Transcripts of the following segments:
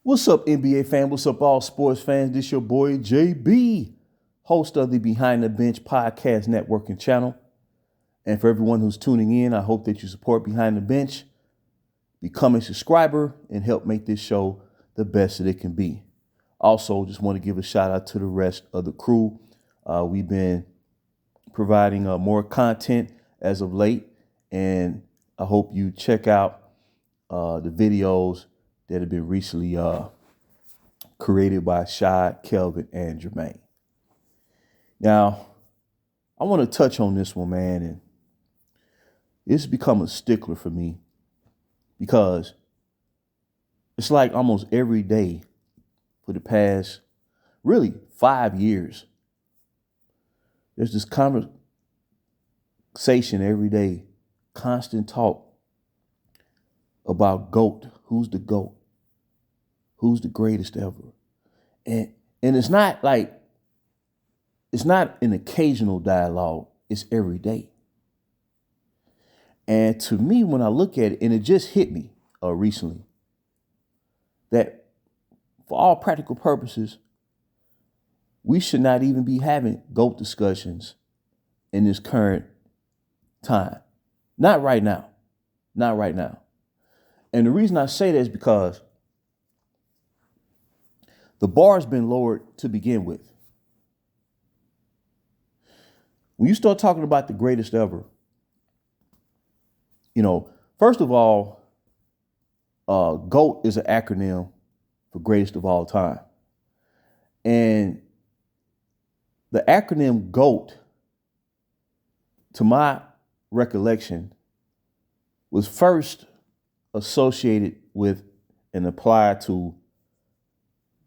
What's up, NBA fan? What's up, all sports fans? This your boy JB, host of the Behind the Bench podcast networking channel. And for everyone who's tuning in, I hope that you support Behind the Bench, become a subscriber, and help make this show the best that it can be. Also, just want to give a shout out to the rest of the crew. We've been providing more content as of late, and I hope you check out the videos that have been recently created by Shad, Kelvin, and Jermaine. Now, I want to touch on this one, man, and it's become a stickler for me because it's like almost every day for the past, really, 5 years, there's this conversation every day, constant talk about GOAT. Who's the GOAT? Who's the greatest ever? And it's not an occasional dialogue. It's every day. And to me, when I look at it, and it just hit me recently, that for all practical purposes, we should not even be having GOAT discussions in this current time. Not right now. Not right now. And the reason I say that is because the bar has been lowered to begin with. When you start talking about the greatest ever, first of all, GOAT is an acronym for greatest of all time. And the acronym GOAT, to my recollection, was first associated with and applied to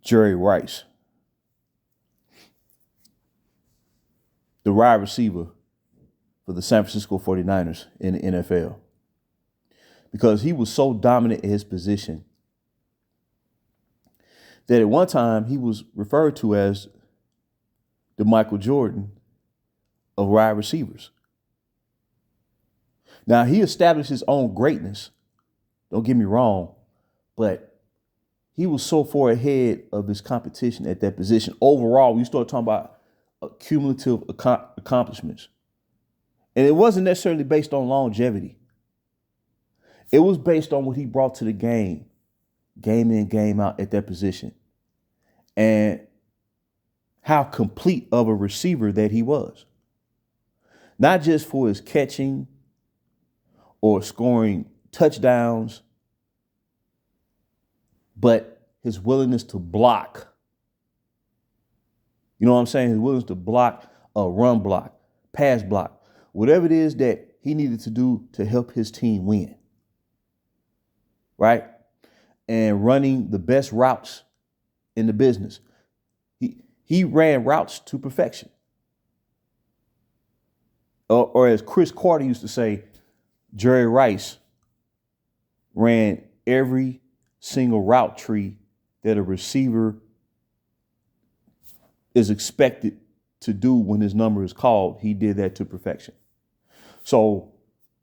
Jerry Rice, the wide receiver for the San Francisco 49ers in the NFL, because he was so dominant in his position that at one time he was referred to as the Michael Jordan of wide receivers. Now, he established his own greatness, don't get me wrong, but he was so far ahead of his competition at that position. Overall, we start talking about cumulative accomplishments. And it wasn't necessarily based on longevity. It was based on what he brought to the game in, game out at that position, and how complete of a receiver that he was. Not just for his catching or scoring touchdowns, but his willingness to block. You know what I'm saying? His willingness to block, run block, pass block, whatever it is that he needed to do to help his team win. Right? And running the best routes in the business. He ran routes to perfection. Or as Chris Carter used to say, Jerry Rice ran every single route tree that a receiver is expected to do when his number is called. He did that to perfection. So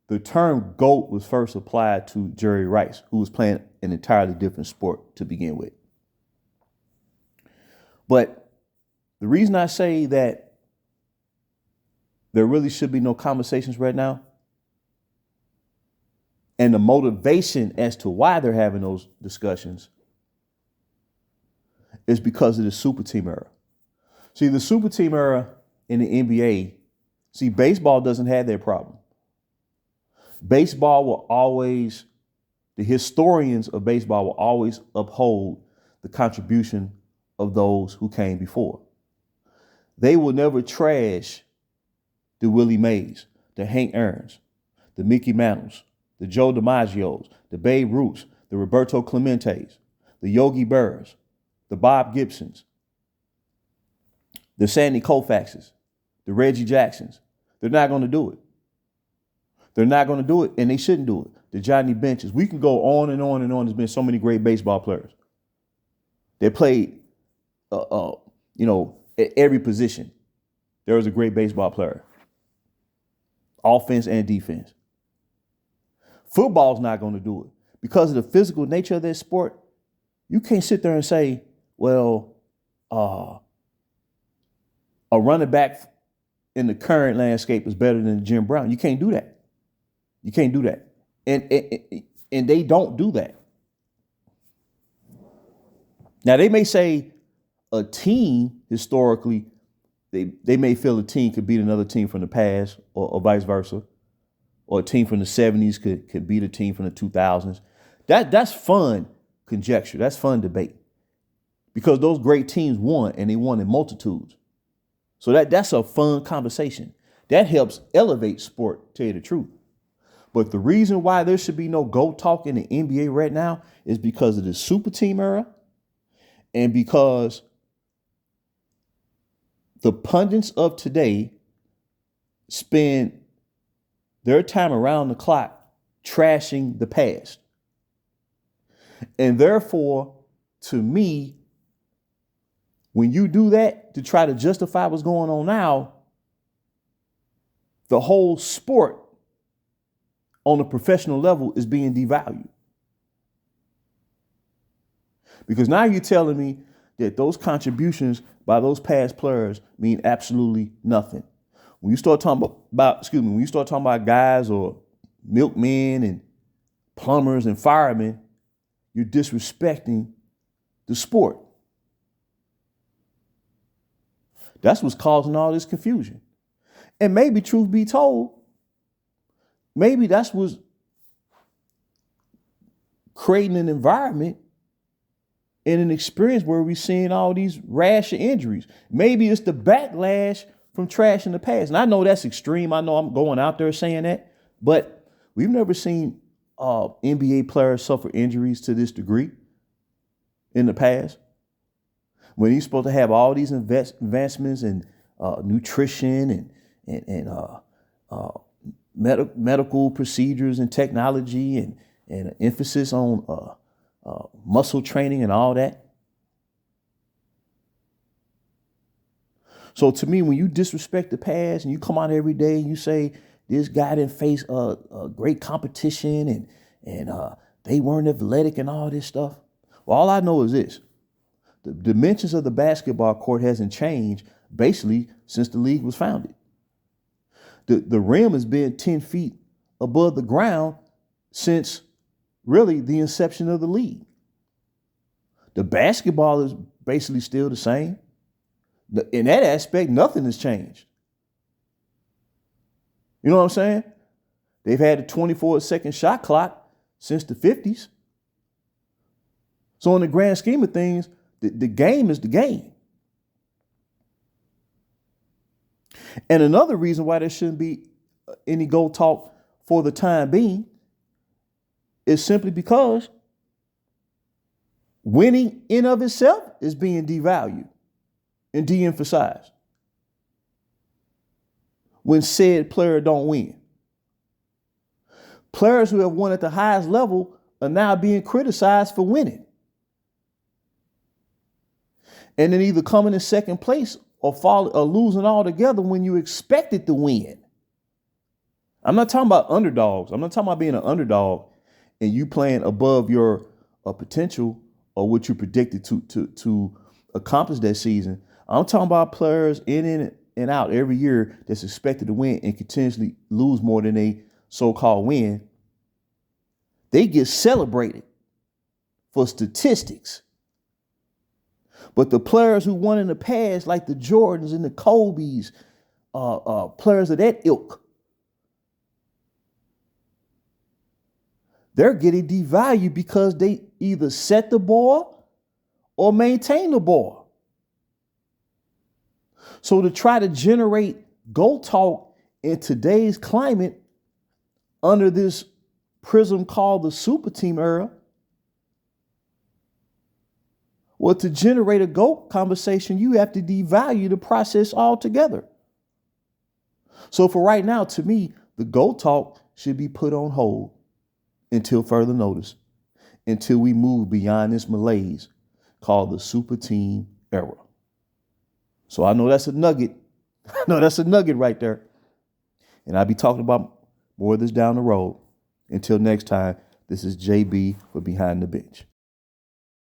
the term GOAT was first applied to Jerry Rice, who was playing an entirely different sport to begin with. But the reason I say that there really should be no conversations right now, and the motivation as to why they're having those discussions, is because of the super team era. See, the super team era in the NBA, baseball doesn't have that problem. Baseball will always, the historians of baseball will always uphold the contribution of those who came before. They will never trash the Willie Mays, the Hank Aaron's, the Mickey Mantles, the Joe DiMaggios, the Babe Ruths, the Roberto Clementes, the Yogi Berras, the Bob Gibsons, the Sandy Koufaxes, the Reggie Jacksons. They're not going to do it. They're not going to do it, and they shouldn't do it. The Johnny Benches. We can go on and on and on. There's been so many great baseball players. They played, at every position. There was a great baseball player. Offense and defense. Football's not going to do it. Because of the physical nature of that sport, You can't sit there and say, well, a running back in the current landscape is better than Jim Brown. You can't do that. You can't do that. And they don't do that. Now, they may say a team historically, they may feel a team could beat another team from the past or vice versa. Or a team from the 70s could beat a team from the 2000s. That's fun conjecture. That's fun debate. Because those great teams won, and they won in multitudes. So that's a fun conversation. That helps elevate sport, tell you the truth. But the reason why there should be no GOAT talk in the NBA right now is because of the super team era and because the pundits of today spend their time around the clock trashing the past. And therefore, to me, when you do that to try to justify what's going on now, the whole sport on a professional level is being devalued. Because now you're telling me that those contributions by those past players mean absolutely nothing. When you start talking when you start talking about guys or milkmen and plumbers and firemen, you're disrespecting the sport. That's what's causing all this confusion. And maybe, truth be told, maybe that's what's creating an environment and an experience where we're seeing all these rash of injuries. Maybe it's the backlash from trash in the past. And I know that's extreme. I know I'm going out there saying that, but we've never seen NBA players suffer injuries to this degree in the past. When you're supposed to have all these advancements in nutrition and medical procedures and technology and emphasis on muscle training and all that. So to me, when you disrespect the past and you come out every day and you say this guy didn't face a great competition and they weren't athletic and all this stuff, well, all I know is this. The dimensions of the basketball court hasn't changed basically since the league was founded. The rim has been 10 feet above the ground since really the inception of the league. The basketball is basically still the same. In that aspect, nothing has changed. You know what I'm saying? They've had a 24-second shot clock since the 50s. So in the grand scheme of things, the game is the game. And another reason why there shouldn't be any GOAT talk for the time being is simply because winning in of itself is being devalued and de-emphasized when said player don't win. Players who have won at the highest level are now being criticized for winning. And then either coming in second place or losing altogether when you expected to win. I'm not talking about underdogs. I'm not talking about being an underdog and you playing above your potential or what you predicted to accomplish that season. I'm talking about players in and out every year that's expected to win and continuously lose more than they so-called win. They get celebrated for statistics. But the players who won in the past, like the Jordans and the Kobes, players of that ilk, they're getting devalued because they either set the bar or maintain the bar. So to try to generate GOAT talk in today's climate under this prism called the super team era, well, to generate a GOAT conversation, you have to devalue the process altogether. So for right now, to me, the GOAT talk should be put on hold until further notice, until we move beyond this malaise called the super team era. So I know that's a nugget. I know that's a nugget right there. And I'll be talking about more of this down the road. Until next time, this is JB for Behind the Bench.